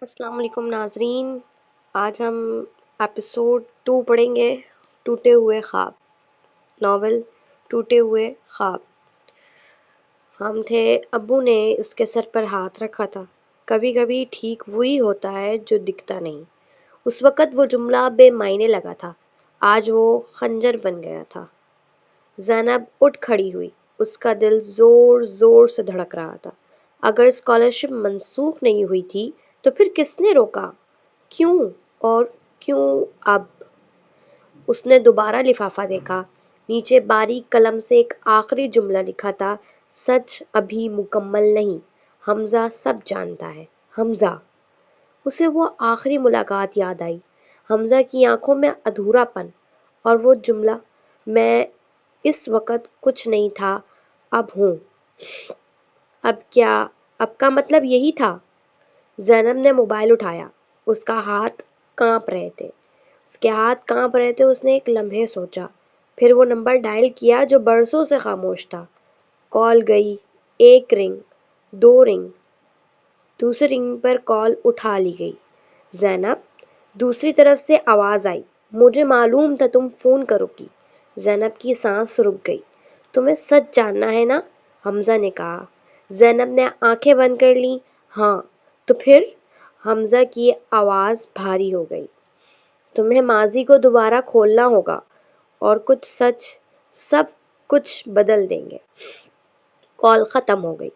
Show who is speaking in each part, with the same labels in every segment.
Speaker 1: السلام علیکم ناظرین، آج ہم ایپیسوڈ 2 پڑھیں گے، ٹوٹے ہوئے خواب، ناول ٹوٹے ہوئے خواب۔ ہم تھے، ابو نے اس کے سر پر ہاتھ رکھا تھا۔ کبھی کبھی ٹھیک وہی ہوتا ہے جو دکھتا نہیں۔ اس وقت وہ جملہ بے معنی لگا تھا، آج وہ خنجر بن گیا تھا۔ زینب اٹھ کھڑی ہوئی، اس کا دل زور زور سے دھڑک رہا تھا۔ اگر اسکالرشپ منسوخ نہیں ہوئی تھی تو پھر کس نے روکا؟ کیوں؟ اور کیوں اب؟ اس نے دوبارہ لفافہ دیکھا۔ نیچے باریک قلم سے ایک آخری جملہ لکھا تھا، سچ ابھی مکمل نہیں، حمزہ سب جانتا ہے۔ حمزہ! اسے وہ آخری ملاقات یاد آئی، حمزہ کی آنکھوں میں ادھورا پن، اور وہ جملہ، میں اس وقت کچھ نہیں تھا، اب ہوں۔ اب کیا؟ اب کا مطلب یہی تھا۔ زینب نے موبائل اٹھایا، اس کا ہاتھ کانپ رہے تھے۔ اس نے ایک لمحے سوچا، پھر وہ نمبر ڈائل کیا جو برسوں سے خاموش تھا۔ کال گئی، ایک رنگ، دو رنگ، دوسری رنگ پر کال اٹھا لی گئی۔ زینب! دوسری طرف سے آواز آئی، مجھے معلوم تھا تم فون کرو گی۔ زینب کی سانس رک گئی۔ تمہیں سچ جاننا ہے نا؟ حمزہ نے کہا۔ زینب نے آنکھیں بند کر لیں۔ ہاں۔ تو پھر؟ حمزہ کی آواز بھاری ہو گئی۔ تمہیں ماضی کو دوبارہ کھولنا ہوگا، اور کچھ سچ سب کچھ بدل دیں گے۔ کال ختم ہو گئی۔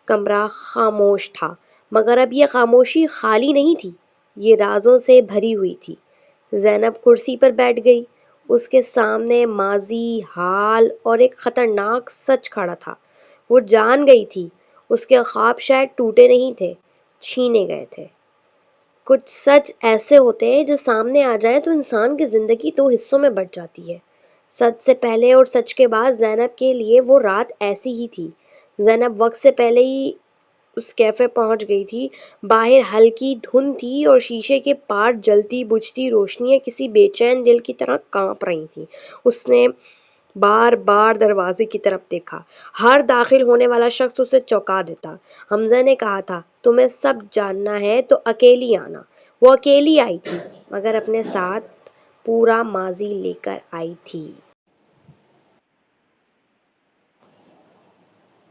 Speaker 1: کمرہ خاموش تھا، مگر اب یہ خاموشی خالی نہیں تھی، یہ رازوں سے بھری ہوئی تھی۔ زینب کرسی پر بیٹھ گئی۔ اس کے سامنے ماضی، حال اور ایک خطرناک سچ کھڑا تھا۔ وہ جان گئی تھی، اس کے خواب شاید ٹوٹے نہیں تھے، چھینے گئے تھے۔ کچھ سچ ایسے ہوتے ہیں جو سامنے آ جائیں تو انسان کی زندگی 2 حصوں میں بٹ جاتی ہے۔ سچ سے پہلے اور سچ کے بعد زینب کے لیے وہ رات ایسی ہی تھی۔ زینب وقت سے پہلے ہی اس کیفے پہنچ گئی تھی۔ باہر ہلکی دھند تھی اور شیشے کے پار جلتی بجھتی روشنیاں کسی بے چین دل کی طرح کانپ رہی تھیں۔ اس نے بار بار دروازے کی طرف دیکھا، ہر داخل ہونے والا شخص اسے چونکا دیتا۔ حمزہ نے کہا تھا، تمہیں سب جاننا ہے تو اکیلی آنا۔ وہ اکیلی آئی تھی، مگر اپنے ساتھ پورا ماضی لے کر آئی تھی۔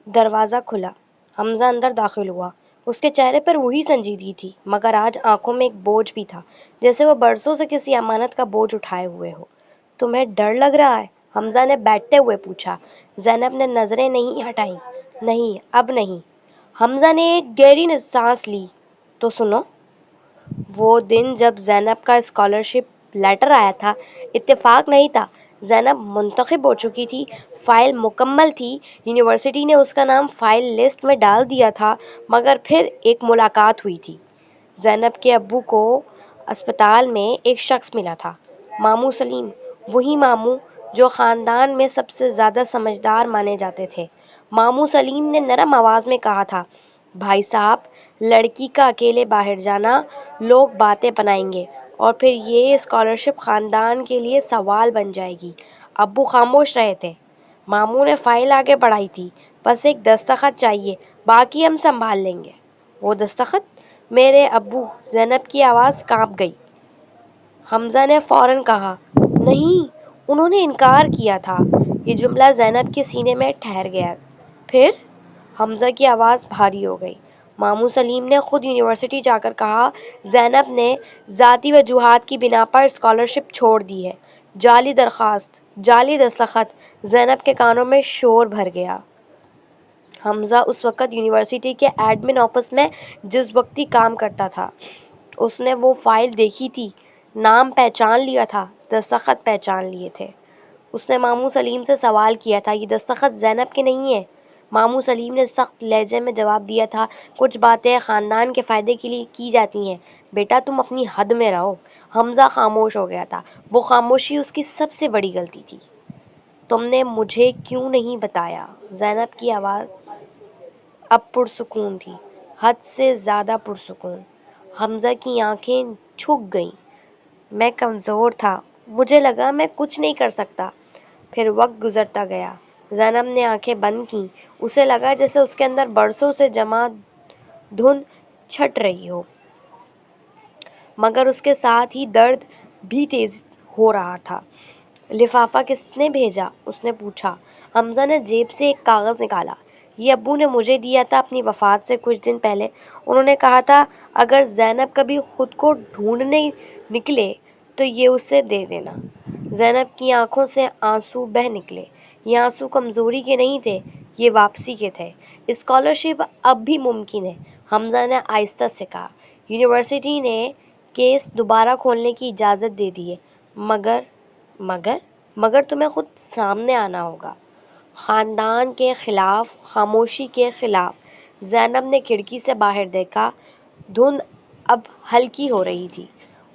Speaker 1: دروازہ کھلا، حمزہ اندر داخل ہوا۔ اس کے چہرے پر وہی سنجیدگی تھی، مگر آج آنکھوں میں ایک بوجھ بھی تھا، جیسے وہ برسوں سے کسی امانت کا بوجھ اٹھائے ہوئے ہو۔ تمہیں ڈر لگ رہا ہے؟ حمزہ نے بیٹھتے ہوئے پوچھا۔ زینب نے نظریں نہیں ہٹائیں۔ نہیں، اب نہیں۔ حمزہ نے ایک گہری سانس لی۔ تو سنو۔ وہ دن جب زینب کا اسکالرشپ لیٹر آیا تھا، اتفاق نہیں تھا۔ زینب منتخب ہو چکی تھی، فائل مکمل تھی، یونیورسٹی نے اس کا نام فائل لسٹ میں ڈال دیا تھا، مگر پھر ایک ملاقات ہوئی تھی۔ زینب کے ابو کو اسپتال میں ایک شخص ملا تھا، ماموں سلیم، وہی ماموں جو خاندان میں سب سے زیادہ سمجھدار مانے جاتے تھے۔ ماموں سلیم نے نرم آواز میں کہا تھا، بھائی صاحب، لڑکی کا اکیلے باہر جانا، لوگ باتیں بنائیں گے، اور پھر یہ اسکالرشپ خاندان کے لیے سوال بن جائے گی۔ ابو خاموش رہے تھے۔ ماموں نے فائل آگے بڑھائی تھی، بس ایک دستخط چاہیے، باقی ہم سنبھال لیں گے۔ وہ دستخط؟ میرے ابو! زینب کی آواز کانپ گئی۔ حمزہ نے فوراً کہا، نہیں، انہوں نے انکار کیا تھا۔ یہ جملہ زینب کے سینے میں ٹھہر گیا۔ پھر؟ حمزہ کی آواز بھاری ہو گئی۔ ماموں سلیم نے خود یونیورسٹی جا کر کہا، زینب نے ذاتی وجوہات کی بنا پر اسکالرشپ چھوڑ دی ہے۔ جعلی درخواست، جعلی دستخط! زینب کے کانوں میں شور بھر گیا۔ حمزہ اس وقت یونیورسٹی کے ایڈمن آفس میں جز وقتی کام کرتا تھا۔ اس نے وہ فائل دیکھی تھی، نام پہچان لیا تھا، دستخط پہچان لیے تھے۔ اس نے ماموں سلیم سے سوال کیا تھا، یہ دستخط زینب کے نہیں ہیں؟ ماموں سلیم نے سخت لہجے میں جواب دیا تھا، کچھ باتیں خاندان کے فائدے کے لیے کی جاتی ہیں، بیٹا تم اپنی حد میں رہو۔ حمزہ خاموش ہو گیا تھا۔ وہ خاموشی اس کی سب سے بڑی غلطی تھی۔ تم نے مجھے کیوں نہیں بتایا؟ زینب کی آواز اب پرسکون تھی، حد سے زیادہ پرسکون۔ حمزہ کی آنکھیں جھک گئیں۔ میں کمزور تھا، مجھے لگا میں کچھ نہیں کر سکتا۔ پھر وقت گزرتا گیا۔ زینب نے آنکھیں بند کیں۔ اسے لگا جیسے اس کے اندر برسوں سے جمع دھند چھٹ رہی ہو۔ مگر اس کے ساتھ ہی درد بھی تیز ہو رہا تھا۔ لفافہ کس نے بھیجا؟ اس نے پوچھا۔ حمزہ نے جیب سے ایک کاغذ نکالا۔ یہ ابو نے مجھے دیا تھا اپنی وفات سے کچھ دن پہلے۔ انہوں نے کہا تھا اگر زینب کبھی خود کو ڈھونڈنے نکلے تو یہ اسے دے دینا۔ زینب کی آنکھوں سے آنسو بہہ نکلے۔ یہ آنسو کمزوری کے نہیں تھے، یہ واپسی کے تھے۔ اسکالرشپ اب بھی ممکن ہے، حمزہ نے آہستہ سے کہا۔ یونیورسٹی نے کیس دوبارہ کھولنے کی اجازت دے دی ہے، مگر تمہیں خود سامنے آنا ہوگا۔ خاندان کے خلاف، خاموشی کے خلاف۔ زینب نے کھڑکی سے باہر دیکھا۔ دھند اب ہلکی ہو رہی تھی۔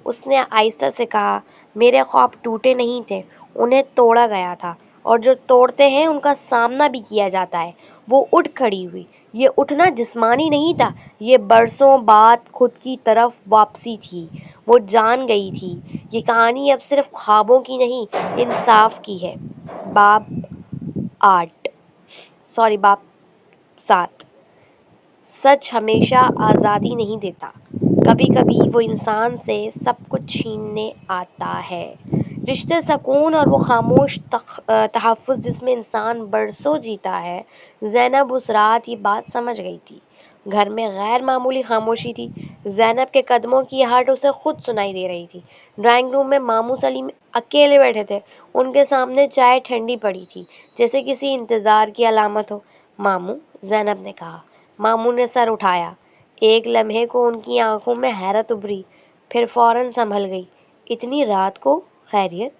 Speaker 1: اس نے آہستہ سے کہا، میرے خواب ٹوٹے نہیں تھے، انہیں توڑا گیا تھا، اور جو توڑتے ہیں ان کا سامنا بھی کیا جاتا ہے۔ وہ اٹھ کھڑی ہوئی۔ یہ اٹھنا جسمانی نہیں تھا، یہ برسوں بعد خود کی طرف واپسی تھی۔ وہ جان گئی تھی یہ کہانی اب صرف خوابوں کی نہیں، انصاف کی ہے۔ باب 7۔ سچ ہمیشہ آزادی نہیں دیتا، کبھی کبھی وہ انسان سے سب کچھ چھیننے آتا ہے۔ رشتے، سکون اور وہ خاموش تحفظ جس میں انسان برسوں جیتا ہے۔ زینب اس رات یہ بات سمجھ گئی تھی۔ گھر میں غیر معمولی خاموشی تھی۔ زینب کے قدموں کی آہٹ اسے خود سنائی دے رہی تھی۔ ڈرائنگ روم میں ماموں سلیم اکیلے بیٹھے تھے۔ ان کے سامنے چائے ٹھنڈی پڑی تھی، جیسے کسی انتظار کی علامت ہو۔ ماموں، زینب نے کہا۔ ماموں نے سر اٹھایا۔ ایک لمحے کو ان کی آنکھوں میں حیرت ابھری، پھر فوراً سنبھل گئی۔ اتنی رات کو؟ خیریت؟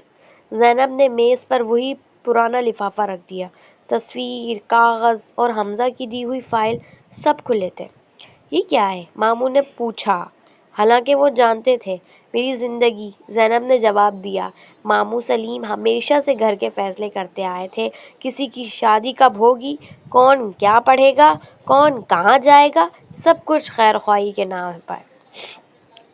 Speaker 1: زینب نے میز پر وہی پرانا لفافہ رکھ دیا۔ تصویر، کاغذ اور حمزہ کی دی ہوئی فائل سب کھلے تھے۔ یہ کیا ہے؟ ماموں نے پوچھا، حالانکہ وہ جانتے تھے۔ میری زندگی، زینب نے جواب دیا۔ ماموں سلیم ہمیشہ سے گھر کے فیصلے کرتے آئے تھے۔ کسی کی شادی کب ہوگی، کون کیا پڑھے گا، کون کہاں جائے گا، سب کچھ خیر خواہی کے نام پر۔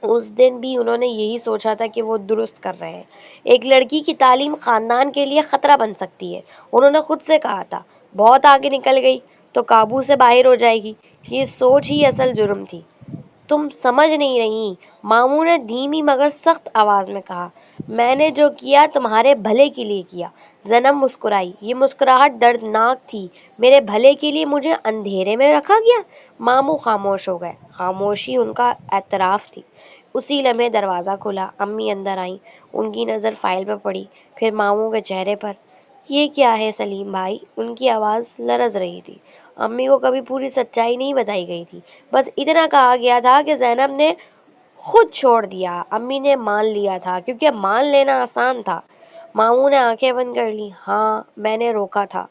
Speaker 1: اس دن بھی انہوں نے یہی سوچا تھا کہ وہ درست کر رہے ہیں۔ ایک لڑکی کی تعلیم خاندان کے لیے خطرہ بن سکتی ہے، انہوں نے خود سے کہا تھا۔ بہت آگے نکل گئی تو قابو سے باہر ہو جائے گی۔ یہ سوچ ہی اصل جرم تھی۔ تم سمجھ نہیں رہی، ماموں نے دھیمی مگر سخت آواز میں کہا۔ میں نے جو کیا تمہارے بھلے کے لیے کیا۔ زینب مسکرائی۔ یہ مسکراہٹ دردناک تھی۔ میرے بھلے کے لیے مجھے اندھیرے میں رکھا گیا؟ ماموں خاموش ہو گئے۔ خاموشی ان کا اعتراف تھی۔ اسی لمحے دروازہ کھلا۔ امی اندر آئیں۔ ان کی نظر فائل پر پڑی، پھر ماموں کے چہرے پر۔ یہ کیا ہے سلیم بھائی؟ ان کی آواز لرز رہی تھی۔ امی کو کبھی پوری سچائی نہیں بتائی گئی تھی، بس اتنا کہا گیا تھا کہ زینب نے خود چھوڑ دیا۔ امی نے مان لیا تھا، کیونکہ مان لینا آسان تھا۔ ماموں نے آنکھیں بند کر لیں۔ ہاں، میں نے روکا تھا۔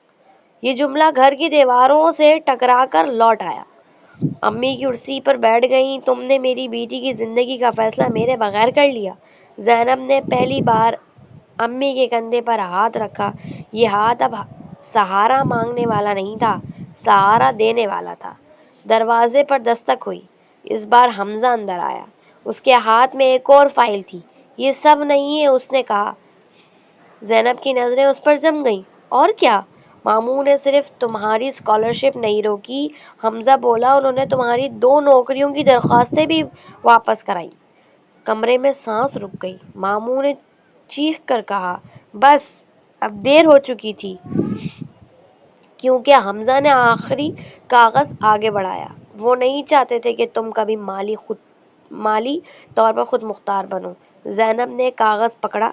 Speaker 1: یہ جملہ گھر کی دیواروں سے ٹکرا کر لوٹ آیا۔ امی کرسی پر بیٹھ گئیں۔ تم نے میری بیٹی کی زندگی کا فیصلہ میرے بغیر کر لیا۔ زینب نے پہلی بار امی کے کندھے پر ہاتھ رکھا۔ یہ ہاتھ اب سہارا مانگنے والا نہیں تھا، سہارا دینے والا تھا۔ دروازے پر دستک ہوئی۔ اس بار حمزہ اندر آیا۔ اس کے ہاتھ میں ایک اور فائل تھی۔ یہ سب نہیں ہے، اس نے کہا۔ زینب کی نظریں اس پر جم گئیں۔ اور کیا؟ ماموں نے صرف تمہاری اسکالرشپ نہیں روکی، حمزہ بولا، انہوں نے تمہاری 2 نوکریوں کی درخواستیں بھی واپس کرائیں۔ کمرے میں سانس رک گئی۔ ماموں نے چیخ کر کہا، بس اب دیر ہو چکی تھی، کیونکہ حمزہ نے آخری کاغذ آگے بڑھایا۔ وہ نہیں چاہتے تھے کہ تم کبھی مالی طور پر خود مختار بنو۔ زینب نے کاغذ پکڑا۔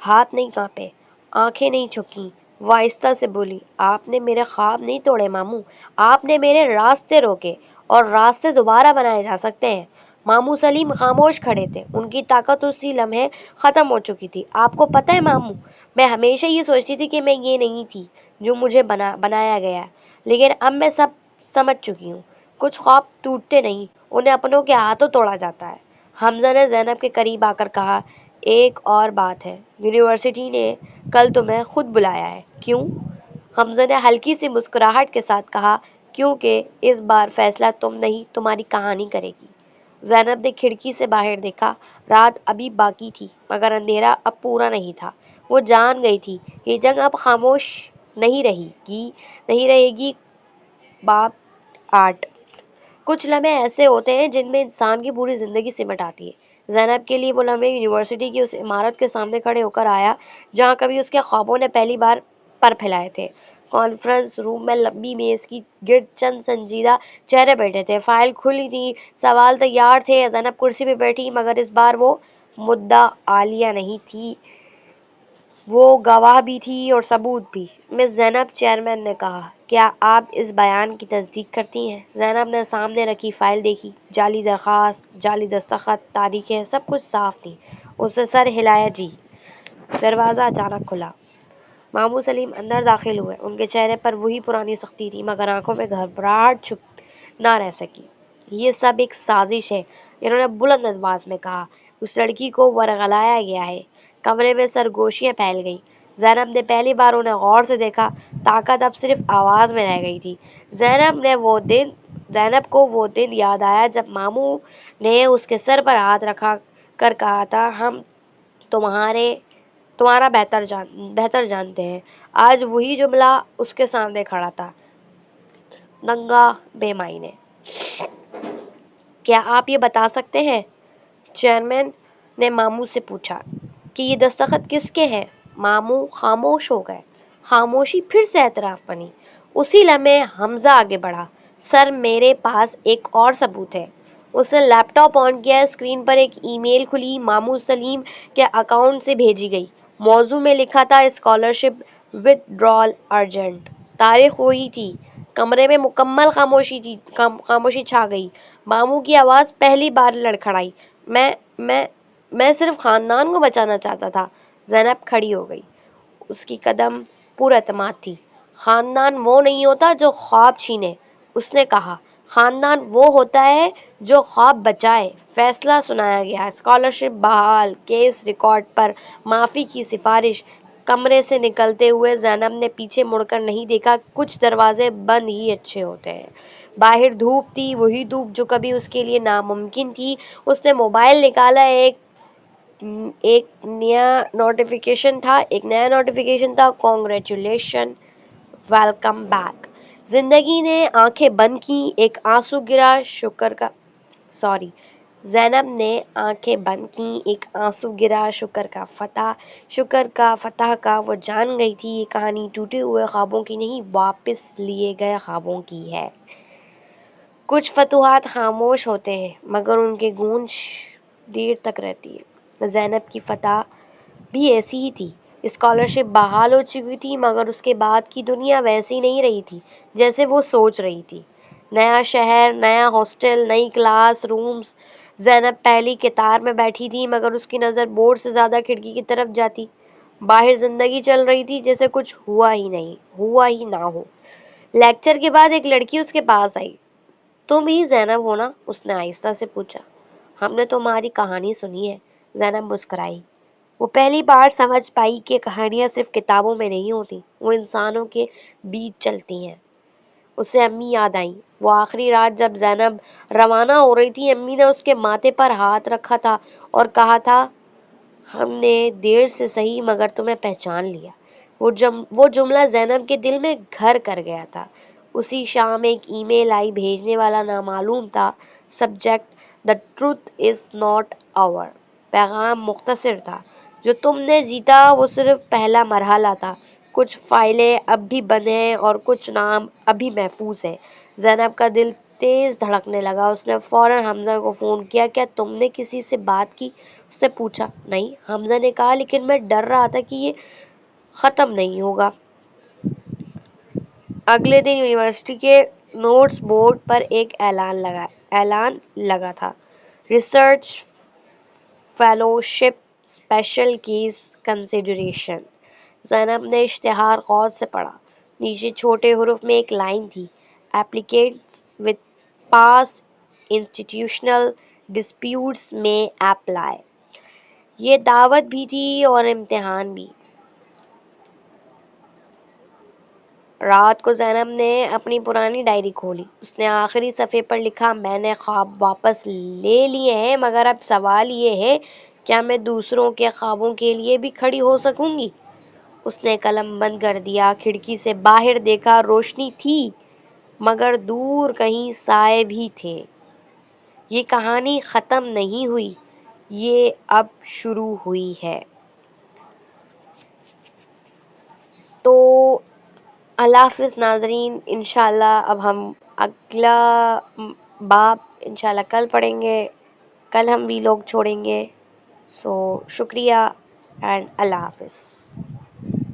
Speaker 1: ہاتھ نہیں کانپے، آنکھیں نہیں جھکیں۔ وہ آہستہ سے بولی، آپ نے میرے خواب نہیں توڑے ماموں، آپ نے میرے راستے روکے، اور راستے دوبارہ بنائے جا سکتے ہیں۔ ماموں سلیم خاموش کھڑے تھے۔ ان کی طاقت اسی لمحے ختم ہو چکی تھی۔ آپ کو پتہ ہے ماموں، میں ہمیشہ یہ سوچتی تھی کہ میں یہ نہیں تھی جو مجھے بنایا گیا ہے، لیکن اب میں سب سمجھ چکی ہوں۔ کچھ خواب ٹوٹتے نہیں، انہیں اپنوں کے ہاتھوں توڑا جاتا ہے۔ حمزہ نے زینب کے قریب آ کر کہا، ایک اور بات ہے، یونیورسٹی نے کل تمہیں خود بلایا ہے۔ کیوں؟ حمزہ نے ہلکی سی مسکراہٹ کے ساتھ کہا، کیونکہ اس بار فیصلہ تم نہیں، تمہاری کہانی کرے گی۔ زینب نے کھڑکی سے باہر دیکھا۔ رات ابھی باقی تھی، مگر اندھیرا اب پورا نہیں تھا۔ وہ جان گئی تھی یہ جنگ اب خاموش نہیں رہے گی۔ باب 8۔ کچھ لمحے ایسے ہوتے ہیں جن میں انسان کی پوری زندگی سمٹ آتی ہے۔ زینب کے لیے وہ لمحے یونیورسٹی کی اس عمارت کے سامنے کھڑے ہو کر آیا جہاں کبھی اس کے خوابوں نے پہلی بار پر پھیلائے تھے۔ کانفرنس روم میں لمبی میز کی گرد چند سنجیدہ چہرے بیٹھے تھے، فائل کھلی تھی، سوال تیار تھے۔ زینب کرسی پہ بیٹھی، مگر اس بار وہ مدعا عالیہ نہیں تھی، وہ گواہ بھی تھی اور ثبوت بھی۔ مس زینب، چیئرمین نے کہا، کیا آپ اس بیان کی تصدیق کرتی ہیں؟ زینب نے سامنے رکھی فائل دیکھی، جعلی درخواست، جعلی دستخط، تاریخیں، سب کچھ صاف تھی۔ اس نے سر ہلایا۔ جی۔ دروازہ اچانک کھلا۔ ماموں سلیم اندر داخل ہوئے۔ ان کے چہرے پر وہی پرانی سختی تھی، مگر آنکھوں میں گھبراہٹ چھپ نہ رہ سکی۔ یہ سب ایک سازش ہے، انہوں نے بلند انداز میں کہا۔ اس لڑکی کو ورغلایا گیا ہے۔ کمرے میں سرگوشیاں پھیل گئیں۔ زینب نے پہلی بار انہیں غور سے دیکھا، طاقت اب صرف آواز میں رہ گئی تھی۔ زینب کو وہ دن یاد آیا جب ماموں نے اس کے سر پر ہاتھ رکھا کر کہا تھا، ہم تمہارا بہتر جانتے ہیں۔ آج وہی جملہ اس کے سامنے کھڑا تھا، ننگا بے معنی۔ کیا آپ یہ بتا سکتے ہیں، چیئرمین نے ماموں سے پوچھا، کہ یہ دستخط کس کے ہیں؟ ماموں خاموش ہو گئے۔ خاموشی پھر سے اعتراف بنی۔ اسی لمحے حمزہ آگے بڑھا، سر میرے پاس ایک اور ثبوت ہے۔ اس نے لیپ ٹاپ آن کیا۔ اسکرین پر ایک ای میل کھلی، ماموں سلیم کے اکاؤنٹ سے بھیجی گئی۔ موضوع میں لکھا تھا، اسکالرشپ ود ڈرال ارجنٹ۔ تاریخ وہی تھی۔ کمرے میں مکمل خاموشی چھا گئی۔ ماموں کی آواز پہلی بار لڑکھڑائی، میں صرف خاندان کو بچانا چاہتا تھا۔ زینب کھڑی ہو گئی، اس کی قدم پر اعتماد تھی۔ خاندان وہ نہیں ہوتا جو خواب چھینے، اس نے کہا، خاندان وہ ہوتا ہے جو خواب بچائے۔ فیصلہ سنایا گیا، اسکالرشپ بحال، کیس ریکارڈ پر معافی کی سفارش۔ کمرے سے نکلتے ہوئے زینب نے پیچھے مڑ کر نہیں دیکھا، کچھ دروازے بند ہی اچھے ہوتے ہیں۔ باہر دھوپ تھی، وہی دھوپ جو کبھی اس کے لیے ناممکن تھی۔ اس نے موبائل نکالا، ایک نیا نوٹیفیکیشن تھا، کانگریچولیشن، ویلکم بیک۔ زندگی نے آنکھیں بند کیں، ایک آنسو گرا شکر کا فتح کا۔ وہ جان گئی تھی، یہ کہانی ٹوٹے ہوئے خوابوں کی نہیں، واپس لیے گئے خوابوں کی ہے۔ کچھ فتوحات خاموش ہوتے ہیں، مگر ان کی گونج دیر تک رہتی ہے۔ زینب کی فتح بھی ایسی ہی تھی۔ اسکالرشپ بحال ہو چکی تھی، مگر اس کے بعد کی دنیا ویسی نہیں رہی تھی جیسے وہ سوچ رہی تھی۔ نیا شہر، نیا ہاسٹل، نئی کلاس رومز۔ زینب پہلی قطار میں بیٹھی تھی، مگر اس کی نظر بورڈ سے زیادہ کھڑکی کی طرف جاتی۔ باہر زندگی چل رہی تھی جیسے کچھ ہوا ہی نہ ہو۔ لیکچر کے بعد ایک لڑکی اس کے پاس آئی۔ تم ہی زینب ہو نا؟ اس نے آہستہ سے پوچھا۔ ہم نے تمہاری کہانی سنی ہے، زینب مسکرائی۔ وہ پہلی بار سمجھ پائی کہ کہانیاں صرف کتابوں میں نہیں ہوتی، وہ انسانوں کے بیچ چلتی ہیں۔ اسے امی یاد آئیں۔ وہ آخری رات جب زینب روانہ ہو رہی تھی، امی نے اس کے ماتھے پر ہاتھ رکھا تھا اور کہا تھا، ہم نے دیر سے سہی مگر تمہیں پہچان لیا۔ وہ جملہ زینب کے دل میں گھر کر گیا تھا۔ اسی شام ایک ای میل آئی، بھیجنے والا نامعلوم تھا، subject "The truth is not over"۔ پیغام مختصر تھا، جو تم نے جیتا وہ صرف پہلا مرحلہ تھا، کچھ فائلیں اب بھی بند ہیں اور کچھ نام ابھی محفوظ ہیں۔ زینب کا دل تیز دھڑکنے لگا۔ اس نے فوراً حمزہ کو فون کیا۔ کیا تم نے کسی سے بات کی؟ اس نے پوچھا۔ نہیں، حمزہ نے کہا، لیکن میں ڈر رہا تھا کہ یہ ختم نہیں ہوگا۔ اگلے دن یونیورسٹی کے نوٹس بورڈ پر ایک اعلان لگا تھا، research fellowship, special case consideration. Zainab نے اشتہار غور سے پڑھا۔ نیچے چھوٹے حروف میں ایک لائن تھی، applicants with past institutional disputes میں اپلائی۔ یہ دعوت بھی تھی اور امتحان بھی۔ رات کو زینب نے اپنی پرانی ڈائری کھولی۔ اس نے آخری صفحے پر لکھا، میں نے خواب واپس لے لیے ہیں، مگر اب سوال یہ ہے، کیا میں دوسروں کے خوابوں کے لیے بھی کھڑی ہو سکوں گی؟ اس نے قلم بند کر دیا، کھڑکی سے باہر دیکھا۔ روشنی تھی، مگر دور کہیں سائے بھی تھے۔ یہ کہانی ختم نہیں ہوئی، یہ اب شروع ہوئی ہے. تو اللہ حافظ ناظرین. انشاءاللہ اب ہم اگلا باب انشاءاللہ کل پڑھیں گے. کل ہم وی لوگ چھوڑیں گے. سو شکریہ اینڈ اللہ حافظ.